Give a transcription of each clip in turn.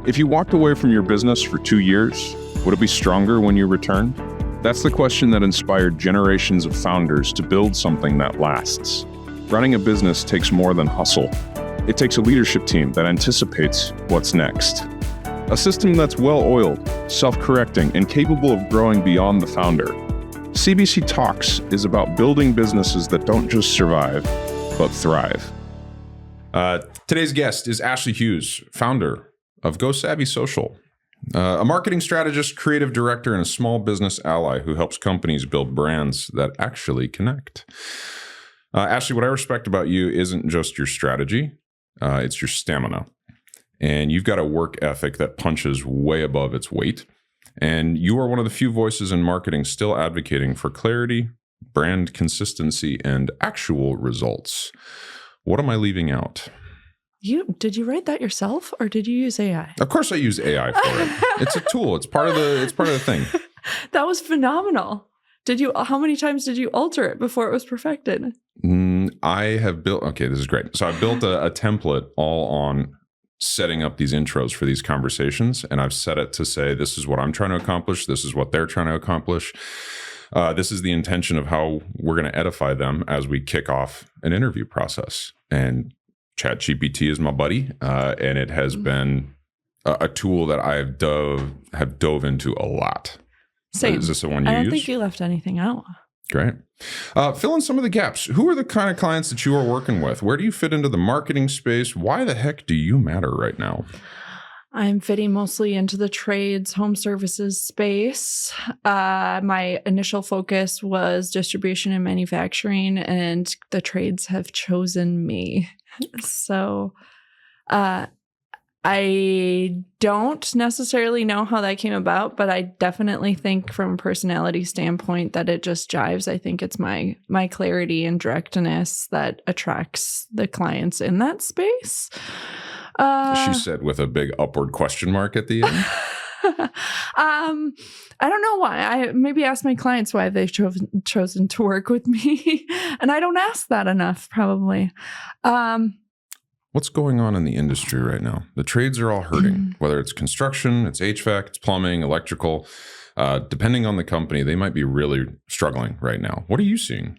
If you walked away from your business for 2 years, would it be stronger when you return? That's the question that inspired generations of founders to build something that lasts. Running a business takes more than hustle. It takes a leadership team that anticipates what's next. A system that's well-oiled, self-correcting, and capable of growing beyond the founder. CBC Talks is about building businesses that don't just survive, but thrive. Today's guest is Ashly Hughes, founder of Go Savvy Social, a marketing strategist, creative director, and a small business ally who helps companies build brands that actually connect. Ashly, what I respect about you isn't just your strategy, it's your stamina. And you've got a work ethic that punches way above its weight. And you are one of the few voices in marketing still advocating for clarity, brand consistency, and actual results. What am I leaving out? Did you write that yourself, or did you use AI? Of course I use AI for it. It's a tool. It's part of the thing. That was phenomenal. How many times did you alter it before it was perfected? I have built, okay, this is great. So I built a template all on setting up these intros for these conversations. And I've set it to say, this is what I'm trying to accomplish. This is what they're trying to accomplish. This is the intention of how we're going to edify them as we kick off an interview process. And ChatGPT is my buddy. And it has been a tool that I have dove into a lot. Same. Is this the one you use? I don't think you left anything out. Great. Fill in some of the gaps. Who are the kind of clients that you are working with? Where do you fit into the marketing space? Why the heck do you matter right now? I'm fitting mostly into the trades, home services space. My initial focus was distribution and manufacturing, and the trades have chosen me. So I don't necessarily know how that came about, but I definitely think from a personality standpoint that it just jives. I think it's my clarity and directness that attracts the clients in that space. She said with a big upward question mark at the end. I don't know why. I maybe ask my clients why they've chosen to work with me. And I don't ask that enough, probably. What's going on in the industry right now? The trades are all hurting, whether it's construction, it's HVAC, it's plumbing, electrical. Depending on the company, they might be really struggling right now. What are you seeing?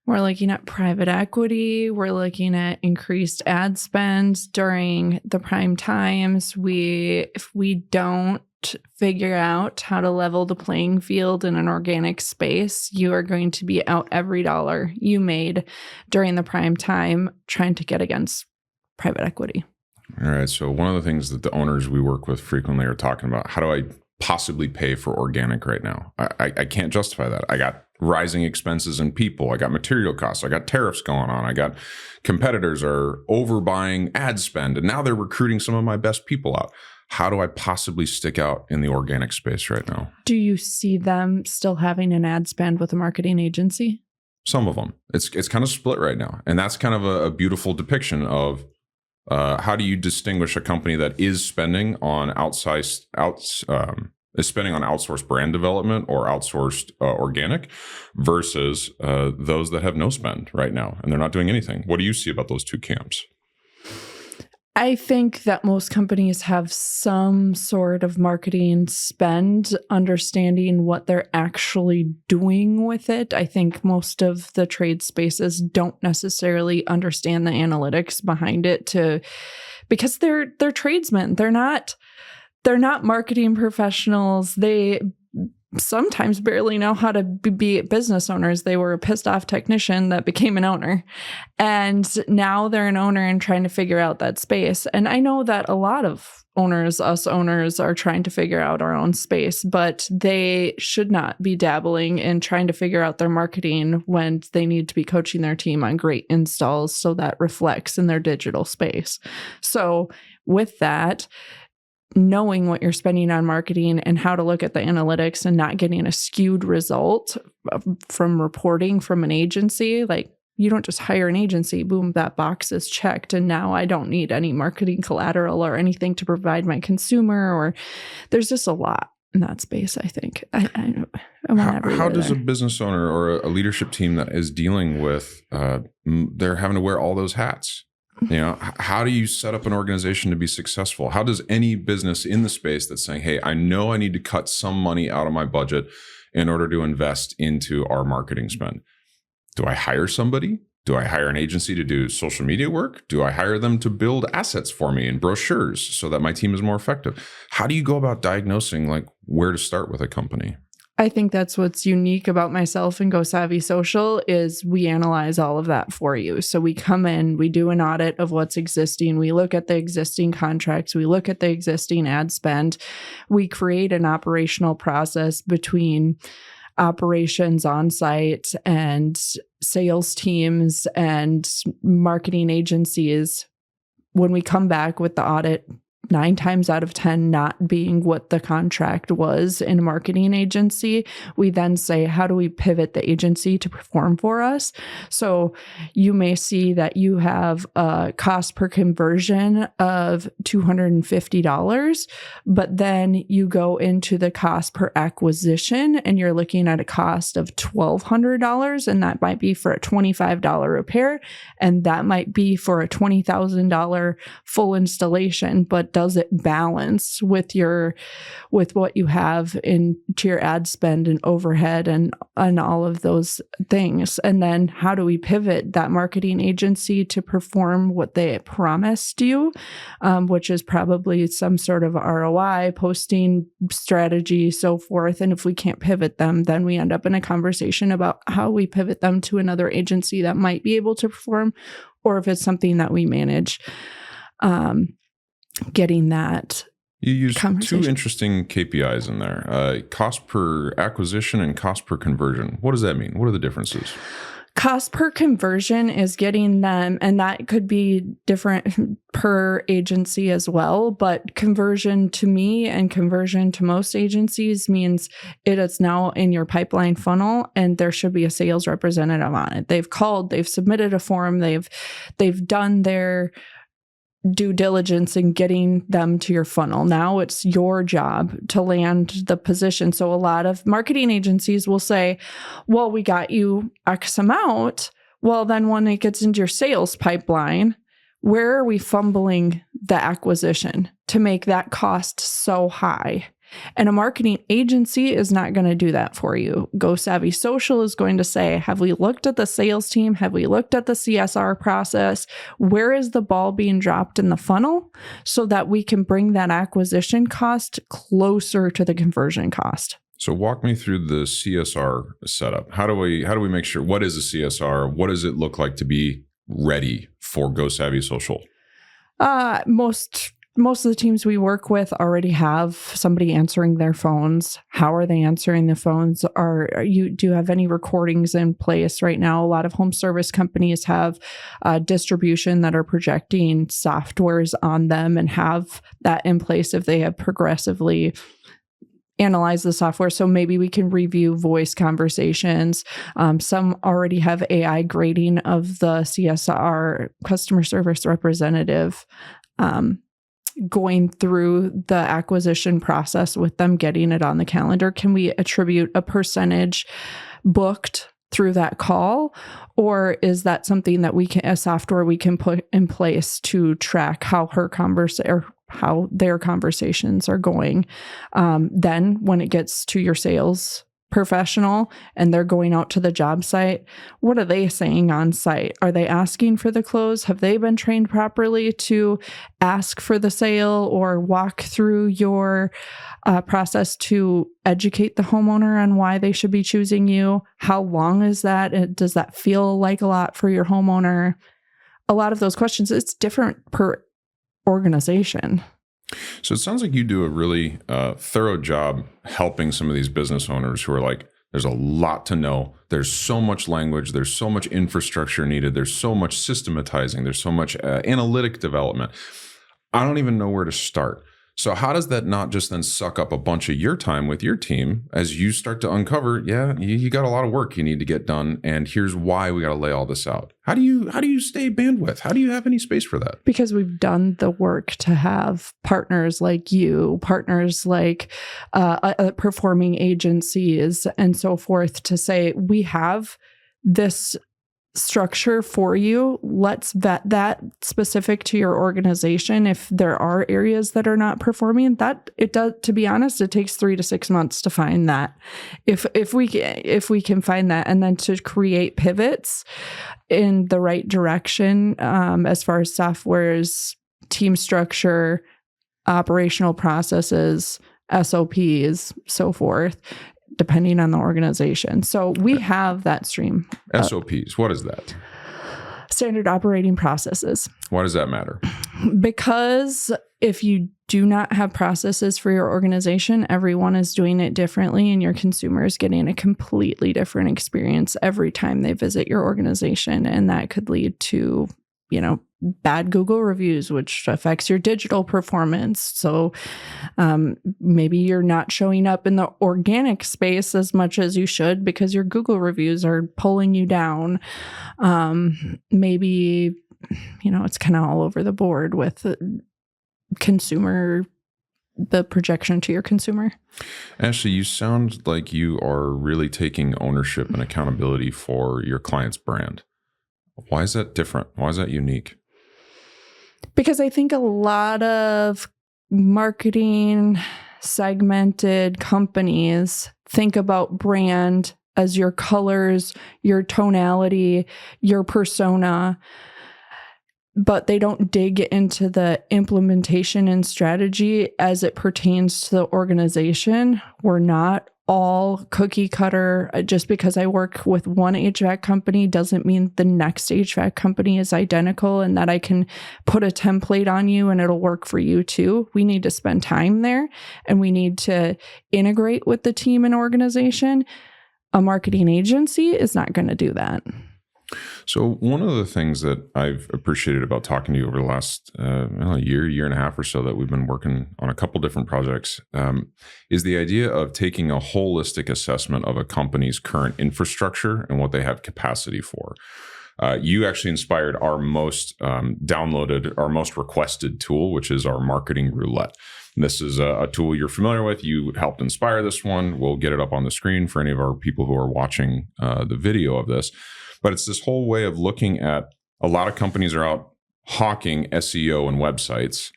We're looking at private equity. We're looking at increased ad spend during the prime times. If we don't figure out how to level the playing field in an organic space, you are going to be out every dollar you made during the prime time trying to get against private equity. All right. So one of the things that the owners we work with frequently are talking about, how do I possibly pay for organic right now? I can't justify that. I got rising expenses in people. I got material costs. I got tariffs going on. I got competitors are overbuying ad spend, and now they're recruiting some of my best people out. How do I possibly stick out in the organic space right now? Do you see them still having an ad spend with a marketing agency? Some of them. It's kind of split right now. And that's kind of a beautiful depiction of how do you distinguish a company that is spending on outsourced brand development or outsourced organic versus those that have no spend right now and they're not doing anything? What do you see about those two camps? I think that most companies have some sort of marketing spend, understanding what they're actually doing with it. I think most of the trade spaces don't necessarily understand the analytics behind it because they're tradesmen. They're not marketing professionals. They sometimes barely know how to be business owners. They were a pissed off technician that became an owner. And now they're an owner and trying to figure out that space. And I know that a lot of us owners are trying to figure out our own space, but they should not be dabbling in trying to figure out their marketing when they need to be coaching their team on great installs so that reflects in their digital space. So with that, knowing what you're spending on marketing and how to look at the analytics and not getting a skewed result from reporting from an agency, like you don't just hire an agency, boom, that box is checked. And now I don't need any marketing collateral or anything to provide my consumer, or there's just a lot in that space, I think. I want how does a business owner or a leadership team that is dealing with, they're having to wear all those hats? How do you set up an organization to be successful? How does any business in the space that's saying, hey, I know I need to cut some money out of my budget in order to invest into our marketing spend? Do I hire somebody? Do I hire an agency to do social media work? Do I hire them to build assets for me and brochures so that my team is more effective? How do you go about diagnosing like where to start with a company? I think that's what's unique about myself and Go Savvy Social is we analyze all of that for you. So we come in, we do an audit of what's existing. We look at the existing contracts. We look at the existing ad spend. We create an operational process between operations on site and sales teams and marketing agencies. When we come back with the audit, 9 times out of 10 not being what the contract was in a marketing agency, we then say, how do we pivot the agency to perform for us? So you may see that you have a cost per conversion of $250, but then you go into the cost per acquisition and you're looking at a cost of $1,200, and that might be for a $25 repair, and that might be for a $20,000 full installation, but does it balance with what you have into your ad spend and overhead and all of those things? And then how do we pivot that marketing agency to perform what they promised you, which is probably some sort of ROI, posting strategy, so forth. And if we can't pivot them, then we end up in a conversation about how we pivot them to another agency that might be able to perform, or if it's something that we manage. Getting that. You use 2 interesting KPIs in there, cost per acquisition and cost per conversion. What does that mean? What are the differences? Cost per conversion is getting them, and that could be different per agency as well, but conversion to me and conversion to most agencies means it is now in your pipeline funnel and there should be a sales representative on it. They've called, they've submitted a form, they've done their due diligence in getting them to your funnel. Now it's your job to land the position. So a lot of marketing agencies will say, well, we got you X amount. Well, then when it gets into your sales pipeline, where are we fumbling the acquisition to make that cost so high? And a marketing agency is not going to do that for you. Go Savvy Social is going to say, have we looked at the sales team? Have we looked at the CSR process? Where is the ball being dropped in the funnel so that we can bring that acquisition cost closer to the conversion cost? So walk me through the CSR setup. How do we make sure, what is a CSR? What does it look like to be ready for Go Savvy Social? Most of the teams we work with already have somebody answering their phones. How are they answering the phones? Do you have any recordings in place right now? A lot of home service companies have distribution that are projecting softwares on them and have that in place if they have progressively analyzed the software. So maybe we can review voice conversations. Some already have AI grading of the CSR, customer service representative, going through the acquisition process with them, getting it on the calendar. Can we attribute a percentage booked through that call? Or is that something that a software we can put in place to track how how their conversations are going? Then when it gets to your sales professional and they're going out to the job site, what are they saying on site? Are they asking for the close? Have they been trained properly to ask for the sale or walk through your process to educate the homeowner on why they should be choosing you? How long is that? Does that feel like a lot for your homeowner? A lot of those questions, it's different per organization. So it sounds like you do a really thorough job helping some of these business owners who are like, there's a lot to know. There's so much language. There's so much infrastructure needed. There's so much systematizing. There's so much analytic development. I don't even know where to start. So how does that not just then suck up a bunch of your time with your team as you start to uncover, you got a lot of work you need to get done, and here's why we got to lay all this out. How do you stay bandwidth? How do you have any space for that? Because we've done the work to have partners like you, partners like performing agencies and so forth to say, we have this structure for you. Let's vet that specific to your organization. If there are areas that are not performing, that it does, to be honest, it takes 3 to 6 months to find that. If we can find that, and then to create pivots in the right direction, as far as software's team structure, operational processes, SOPs, so forth, depending on the organization. So we have that stream. SOPs, what is that? Standard operating processes. Why does that matter? Because if you do not have processes for your organization, everyone is doing it differently, and your consumer is getting a completely different experience every time they visit your organization. And that could lead to, bad Google reviews, which affects your digital performance. So maybe you're not showing up in the organic space as much as you should because your Google reviews are pulling you down. Maybe, it's kind of all over the board with the projection to your consumer. Ashly, you sound like you are really taking ownership and accountability for your client's brand. Why is that different? Why is that unique? Because I think a lot of marketing segmented companies think about brand as your colors, your tonality, your persona, but they don't dig into the implementation and strategy as it pertains to the organization. We're not all cookie cutter. Just because I work with one HVAC company doesn't mean the next HVAC company is identical and that I can put a template on you and it'll work for you too. We need to spend time there, and we need to integrate with the team and organization. A marketing agency is not going to do that. So one of the things that I've appreciated about talking to you over the last year and a half or so that we've been working on a couple different projects is the idea of taking a holistic assessment of a company's current infrastructure and what they have capacity for. You actually inspired our most downloaded, our most requested tool, which is our marketing roulette. This is a tool you're familiar with. You helped inspire this one. We'll get it up on the screen for any of our people who are watching the video of this. But it's this whole way of looking at, a lot of companies are out hawking SEO and websites,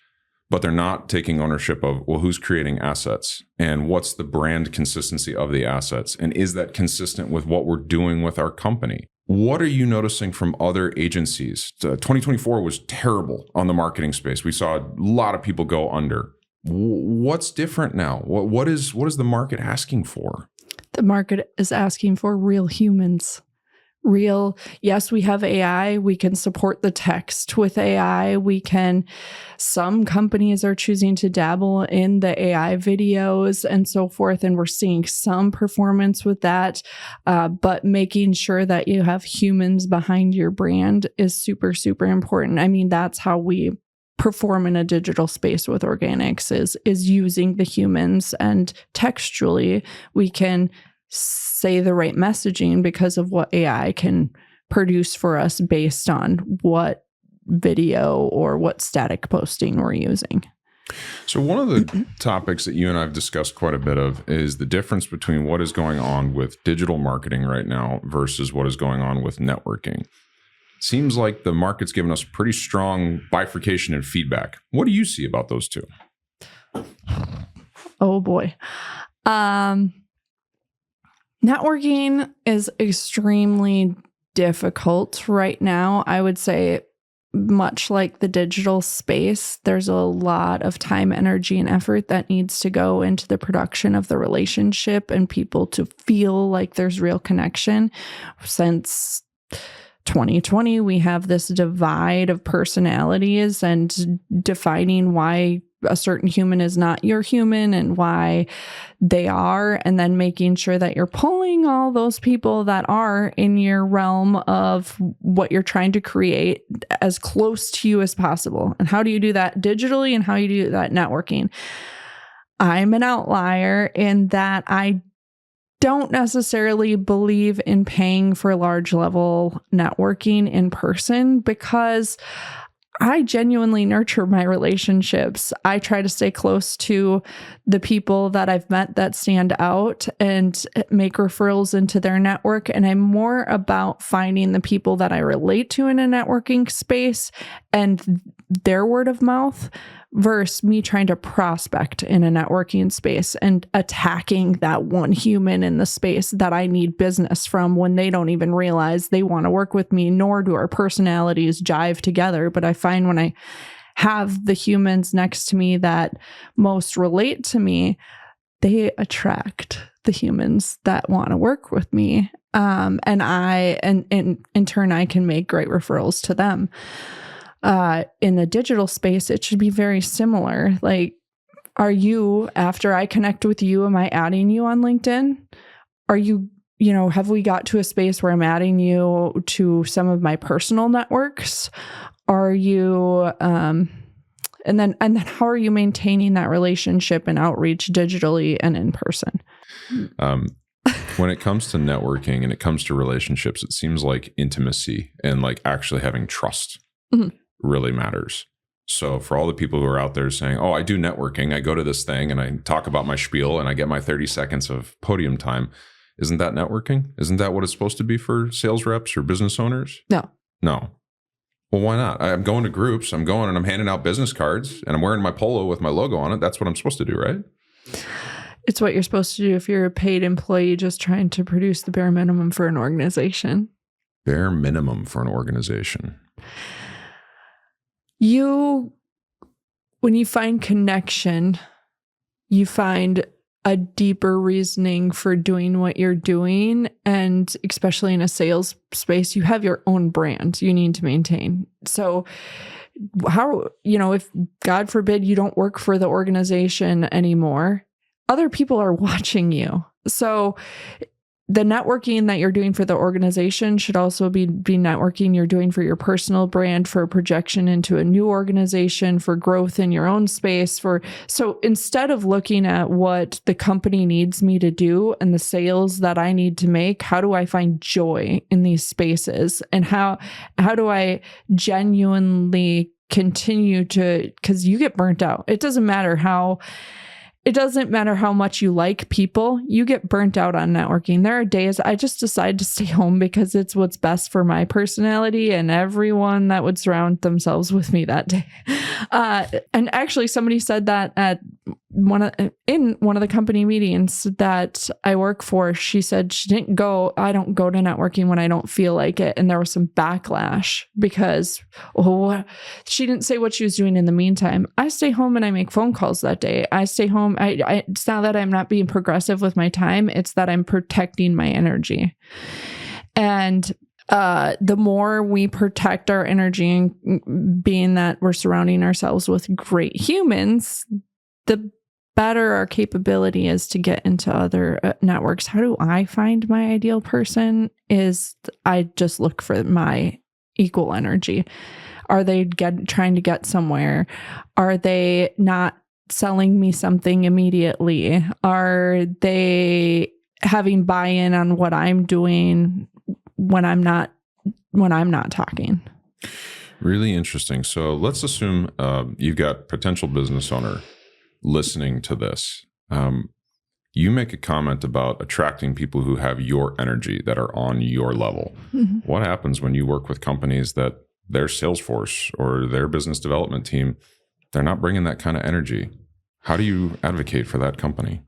but they're not taking ownership of, well, who's creating assets and what's the brand consistency of the assets? And is that consistent with what we're doing with our company? What are you noticing from other agencies? 2024 was terrible on the marketing space. We saw a lot of people go under. What's different now? What is the market asking for? The market is asking for real humans. Yes, we have AI. We can support the text with AI. Some companies are choosing to dabble in the AI videos and so forth, and we're seeing some performance with that. But making sure that you have humans behind your brand is super, super important. I mean, that's how we perform in a digital space with organics is using the humans, and textually we can say the right messaging because of what AI can produce for us based on what video or what static posting we're using. So one of the topics that you and I have discussed quite a bit of is the difference between what is going on with digital marketing right now versus what is going on with networking. Seems like the market's given us pretty strong bifurcation and feedback. What do you see about those two? Oh boy. Networking is extremely difficult right now. I would say, much like the digital space, there's a lot of time, energy, and effort that needs to go into the production of the relationship and people to feel like there's real connection. Since 2020, we have this divide of personalities and defining why a certain human is not your human and why they are, and then making sure that you're pulling all those people that are in your realm of what you're trying to create as close to you as possible. And how do you do that digitally, and how you do that networking? I'm an outlier in that I don't necessarily believe in paying for large level networking in person, because I genuinely nurture my relationships. I try to stay close to the people that I've met that stand out and make referrals into their network. And I'm more about finding the people that I relate to in a networking space and their word of mouth versus me trying to prospect in a networking space and attacking that one human in the space that I need business from when they don't even realize they want to work with me, nor do our personalities jive together. But I find when I have the humans next to me that most relate to me, they attract the humans that want to work with me. And in turn, I can make great referrals to them. In the digital space, it should be very similar. Like, are you, after I connect with you, am I adding you on LinkedIn? Are you, have we got to a space where I'm adding you to some of my personal networks? Are you, and then how are you maintaining that relationship and outreach digitally and in person? When it comes to networking and it comes to relationships, it seems like intimacy and like actually having trust really matters. So for all the people who are out there saying, oh, I do networking, I go to this thing and I talk about my spiel and I get my 30 seconds of podium time. Isn't that networking? Isn't that what it's supposed to be for sales reps or business owners? No. Well, why not? I'm going to groups, I'm going and I'm handing out business cards and I'm wearing my polo with my logo on it. That's what I'm supposed to do, right? It's what you're supposed to do if you're a paid employee just trying to produce the bare minimum for an organization. Bare minimum for an organization. When you find connection, you find a deeper reasoning for doing what you're doing. And especially in a sales space, you have your own brand you need to maintain. So how, if God forbid you don't work for the organization anymore, other people are watching you. So the networking that you're doing for the organization should also be networking you're doing for your personal brand, for projection into a new organization, for growth in your own space. So instead of looking at what the company needs me to do and the sales that I need to make, how do I find joy in these spaces? And how do I genuinely continue to, because you get burnt out. It doesn't matter how much you like people, you get burnt out on networking. There are days I just decide to stay home because it's what's best for my personality and everyone that would surround themselves with me that day. And actually somebody said that at one of the company meetings that I work for. She said I don't go to networking when I don't feel like it. And there was some backlash because she didn't say what she was doing in the meantime. I stay home and I make phone calls that day. I stay home. It's not that I'm not being progressive with my time. It's that I'm protecting my energy. And the more we protect our energy, and being that we're surrounding ourselves with great humans, the better our capability is to get into other networks. How do I find my ideal person? Is I just look for my equal energy. Are they trying to get somewhere? Are they not selling me something immediately? Are they having buy-in on what I'm doing when I'm not talking? Really interesting. So let's assume you've got potential business owner listening to this. You make a comment about attracting people who have your energy, that are on your level. Mm-hmm. What happens when you work with companies that their sales force or their business development team, they're not bringing that kind of energy? How do you advocate for that company?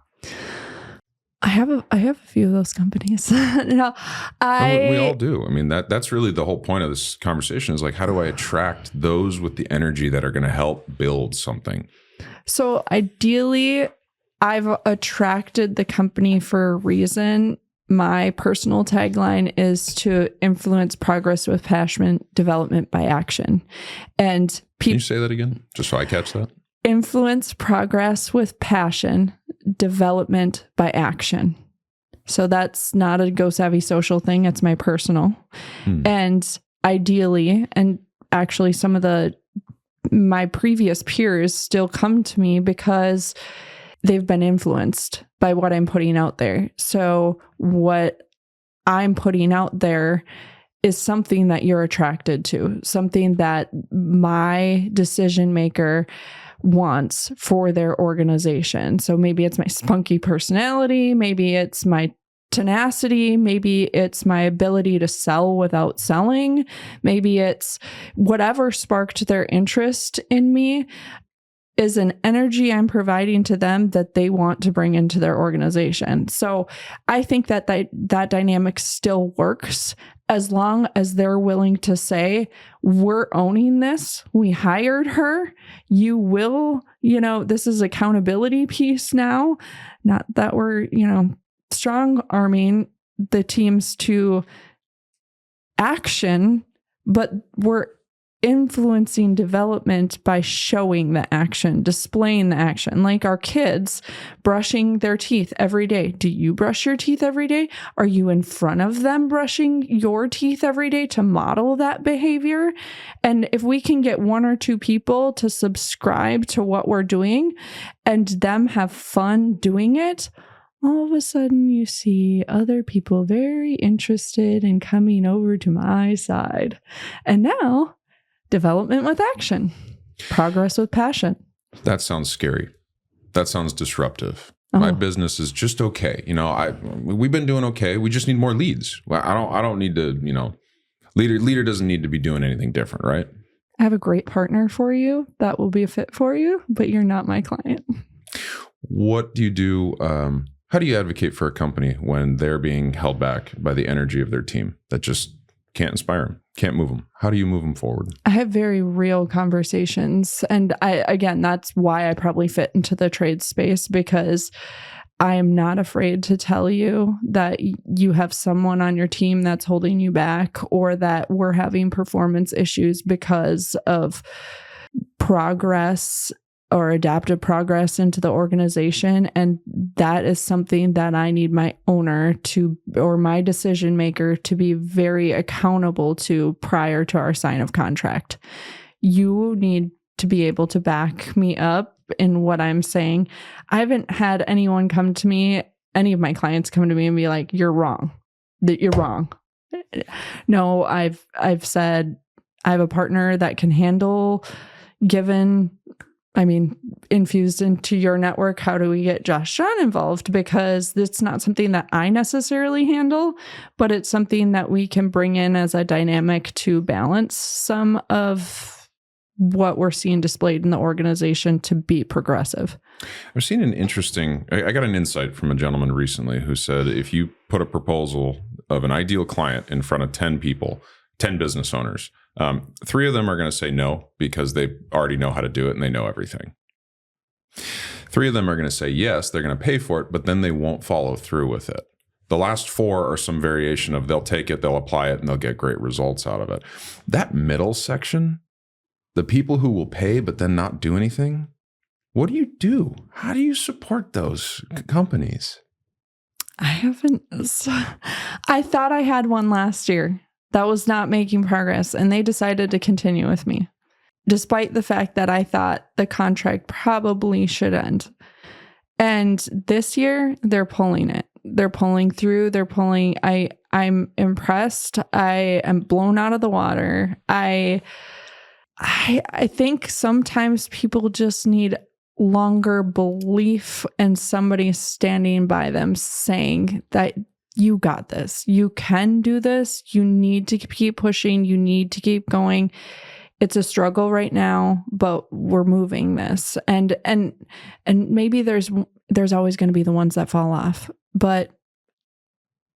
I have a few of those companies. We all do. I mean, that's really the whole point of this conversation is like, how do I attract those with the energy that are going to help build something? So ideally, I've attracted the company for a reason. My personal tagline is to influence progress with passion, development by action. And Can you say that again, just so I catch that? Influence progress with passion, development by action. So that's not a Go Savvy Social thing. It's my personal. And ideally, and actually some of my previous peers still come to me because they've been influenced by what I'm putting out there. So what I'm putting out there is something that you're attracted to, something that my decision maker wants for their organization. So maybe it's my spunky personality, maybe it's my tenacity, maybe it's my ability to sell without selling, maybe it's whatever sparked their interest in me is an energy I'm providing to them that they want to bring into their organization. So I think that dynamic still works as long as they're willing to say, we're owning this. We hired her. You will, this is accountability piece now. Not that we're, strong arming the teams to action, but we're influencing development by showing the action, displaying the action. Like our kids brushing their teeth every day. Do you brush your teeth every day? Are you in front of them brushing your teeth every day to model that behavior? And if we can get 1 or 2 people to subscribe to what we're doing and them have fun doing it, all of a sudden you see other people very interested in coming over to my side. And now, development with action, progress with passion. That sounds scary. That sounds disruptive. My business is just okay. We've been doing okay. We just need more leads. Well, I don't need to, leader doesn't need to be doing anything different, right? I have a great partner for you that will be a fit for you, but you're not my client. What do you do? How do you advocate for a company when they're being held back by the energy of their team that just can't inspire them, can't move them? How do you move them forward? I have very real conversations. And that's why I probably fit into the trade space, because I am not afraid to tell you that you have someone on your team that's holding you back, or that we're having performance issues because of progress or adaptive progress into the organization. And that is something that I need my owner or my decision maker to be very accountable to prior to our sign of contract. You need to be able to back me up in what I'm saying. I haven't had anyone come to me, any of my clients come to me and be like, you're wrong, that you're wrong. No, I've said I have a partner that can handle infused into your network, how do we get Josh John involved? Because it's not something that I necessarily handle, but it's something that we can bring in as a dynamic to balance some of what we're seeing displayed in the organization to be progressive. I've seen I got an insight from a gentleman recently who said, if you put a proposal of an ideal client in front of 10 people, 10 business owners, 3 of them are going to say no because they already know how to do it and they know everything. 3 of them are going to say yes, they're going to pay for it, but then they won't follow through with it. The last 4 are some variation of they'll take it, they'll apply it, and they'll get great results out of it. That middle section, the people who will pay but then not do anything, what do you do? How do you support those companies? I thought I had one last year that was not making progress, and they decided to continue with me, despite the fact that I thought the contract probably should end. And this year, they're pulling it. They're pulling through. I'm impressed. I am blown out of the water. I think sometimes people just need longer belief and somebody standing by them saying that you got this. You can do this. You need to keep pushing. You need to keep going. It's a struggle right now, but we're moving this. And maybe there's always going to be the ones that fall off. But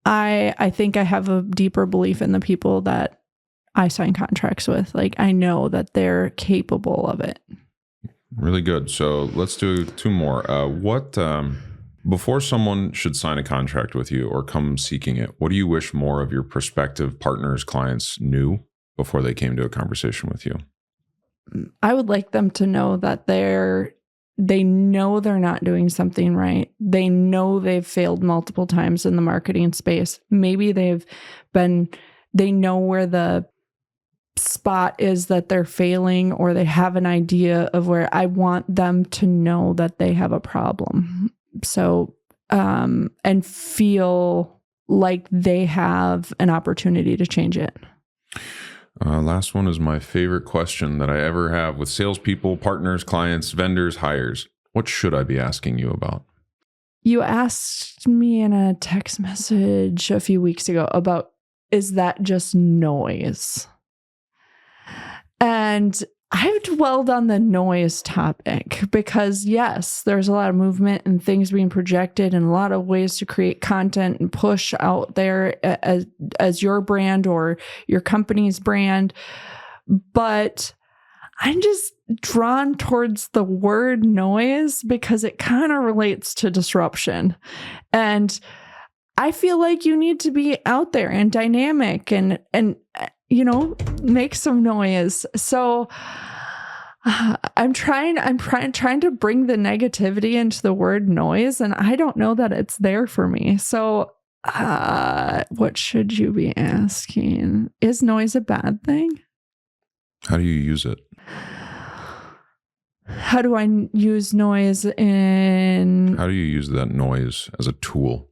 I think I have a deeper belief in the people that I sign contracts with. Like, I know that they're capable of it. Really good. So let's do 2 more. Before someone should sign a contract with you or come seeking it, what do you wish more of your prospective partners, clients knew before they came to a conversation with you? I would like them to know that they know they're not doing something right. They know they've failed multiple times in the marketing space. Maybe they know where the spot is that they're failing, or they have an idea of where. I want them to know that they have a problem. So, and feel like they have an opportunity to change it. Last one is my favorite question that I ever have with salespeople, partners, clients, vendors, hires. What should I be asking you about? You asked me in a text message a few weeks ago about, is that just noise? And I've dwelled on the noise topic because, yes, there's a lot of movement and things being projected and a lot of ways to create content and push out there as your brand or your company's brand. But I'm just drawn towards the word noise because it kind of relates to disruption. And I feel like you need to be out there and dynamic and make some noise. So I'm trying to bring the negativity into the word noise, and I don't know that it's there for me. So what should you be asking? Is noise a bad thing? How do you use it? How do I use noise in... How do you use that noise as a tool?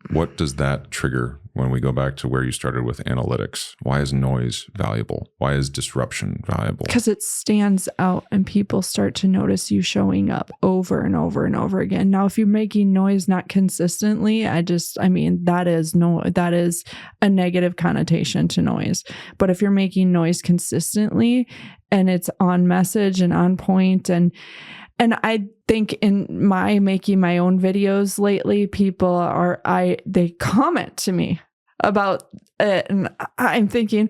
What does that trigger when we go back to where you started with analytics? Why is noise valuable? Why is disruption valuable? Because it stands out and people start to notice you showing up over and over and over again. Now, if you're making noise not consistently, that is a negative connotation to noise. But if you're making noise consistently and it's on message and on point, and I think in my making my own videos lately, they comment to me about it, and I'm thinking,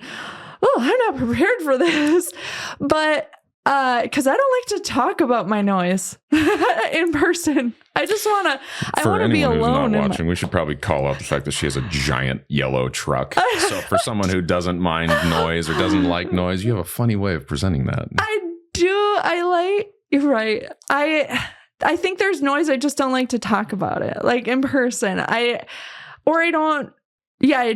oh, I'm not prepared for this. But because I don't like to talk about my noise in person. I want to be alone. For anyone who's not watching, we should probably call out the fact that she has a giant yellow truck. So for someone who doesn't mind noise or doesn't like noise, you have a funny way of presenting that. I do. You're right. I think there's noise. I just don't like to talk about it, like in person. I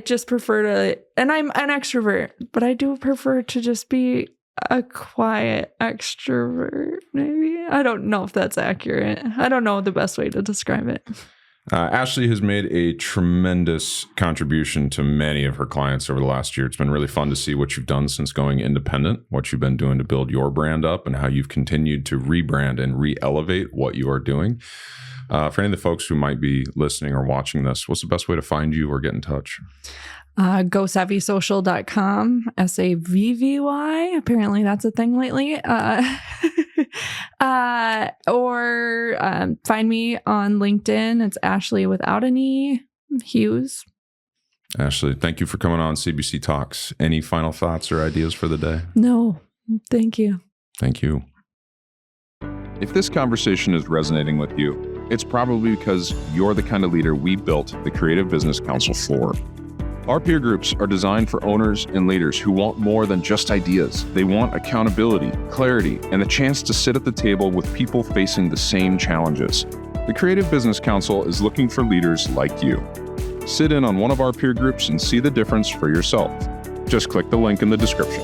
just prefer to, and I'm an extrovert, but I do prefer to just be a quiet extrovert, maybe. I don't know if that's accurate. I don't know the best way to describe it. Ashly has made a tremendous contribution to many of her clients over the last year. It's been really fun to see what you've done since going independent, what you've been doing to build your brand up, and how you've continued to rebrand and re-elevate what you are doing. For any of the folks who might be listening or watching this, what's the best way to find you or get in touch? GoSavvySocial.com, SAVVY. Apparently that's a thing lately. Or find me on LinkedIn. It's Ashly without an E, Hughes. Ashly, thank you for coming on CBC Talks. Any final thoughts or ideas for the day? No, thank you. Thank you. If this conversation is resonating with you, it's probably because you're the kind of leader we built the Creative Business Council for. Our peer groups are designed for owners and leaders who want more than just ideas. They want accountability, clarity, and the chance to sit at the table with people facing the same challenges. The Creative Business Council is looking for leaders like you. Sit in on one of our peer groups and see the difference for yourself. Just click the link in the description.